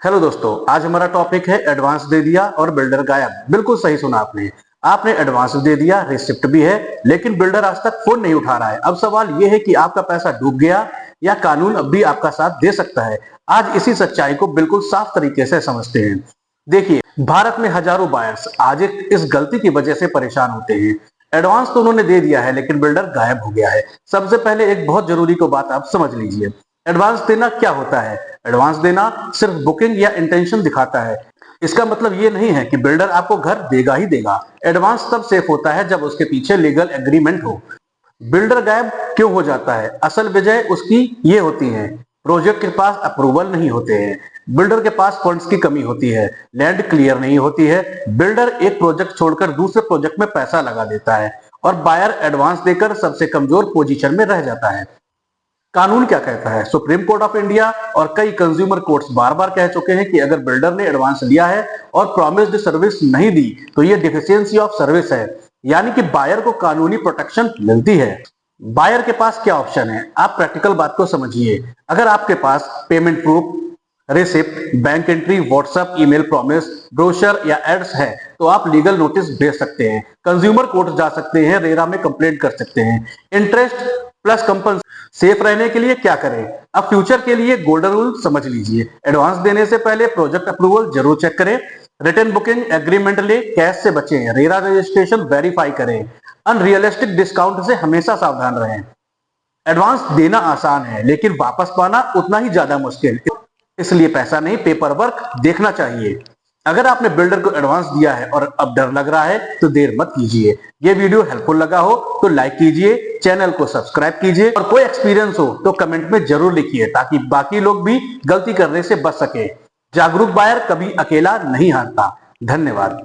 Hello दोस्तों, आज हमारा टॉपिक है एडवांस दे दिया और बिल्डर गायब। बिल्कुल सही सुना आपने। आपने एडवांस दे दिया, रिसिप्ट भी है, लेकिन बिल्डर आज तक फोन नहीं उठा रहा है। अब सवाल यह है कि आपका पैसा डूब गया या कानून अब भी आपका साथ दे सकता है। आज इसी सच्चाई को बिल्कुल साफ तरीके से समझते हैं। देखिए, भारत में हजारों बायर्स आज इस गलती की वजह से परेशान होते हैं। एडवांस तो उन्होंने दे दिया है, लेकिन बिल्डर गायब हो गया है। सबसे पहले एक बहुत जरूरी को बात आप समझ लीजिए। एडवांस देना क्या होता है? एडवांस देना सिर्फ बुकिंग या इंटेंशन दिखाता है। इसका मतलब ये नहीं है कि बिल्डर आपको घर देगा ही देगा। एडवांस तब सेफ होता है जब उसके पीछे लीगल एग्रीमेंट हो। बिल्डर गायब क्यों हो जाता है? असल वजह उसकी ये होती है, प्रोजेक्ट के पास अप्रूवल नहीं होते हैं, बिल्डर के पास फंड्स की कमी होती है, लैंड क्लियर नहीं होती है, बिल्डर एक प्रोजेक्ट छोड़कर दूसरे प्रोजेक्ट में पैसा लगा देता है और बायर एडवांस देकर सबसे कमजोर पोजीशन में रह जाता है। कानून क्या कहता है? सुप्रीम कोर्ट ऑफ इंडिया और कई कंज्यूमर कोर्ट्स बार बार कह चुके हैं कि अगर बिल्डर ने एडवांस लिया है और प्रॉमिस्ड सर्विस नहीं दी तो ये डिफिशियंसी ऑफ सर्विस है, यानी कि बायर को कानूनी प्रोटेक्शन मिलती है। बायर के पास क्या ऑप्शन है? आप प्रैक्टिकल बात को समझिए। अगर आपके पास payment proof, receipt, bank entry, WhatsApp email promise, brochure या एड्स है तो आप लीगल नोटिस भेज सकते हैं, कंज्यूमर कोर्ट जा सकते हैं, रेरा में कंप्लेंट कर सकते हैं। Interest plus compulsion. सेफ रहने के लिए क्या करें? अब फ्यूचर के लिए गोल्डन रूल समझ लीजिए। एडवांस देने से पहले प्रोजेक्ट अप्रूवल जरूर चेक करें, रिटर्न बुकिंग एग्रीमेंट ले, कैश से बचें, रेरा रजिस्ट्रेशन वेरीफाई करें, अनरियलिस्टिक डिस्काउंट से हमेशा सावधान रहें। एडवांस देना आसान है, लेकिन वापस पाना उतना ही ज्यादा मुश्किल, इसलिए पैसा नहीं पेपर वर्क देखना चाहिए। अगर आपने बिल्डर को एडवांस दिया है और अब डर लग रहा है तो देर मत कीजिए। ये वीडियो हेल्पफुल लगा हो तो लाइक कीजिए, चैनल को सब्सक्राइब कीजिए और कोई एक्सपीरियंस हो तो कमेंट में जरूर लिखिए ताकि बाकी लोग भी गलती करने से बच सके। जागरूक बायर कभी अकेला नहीं हारता। धन्यवाद।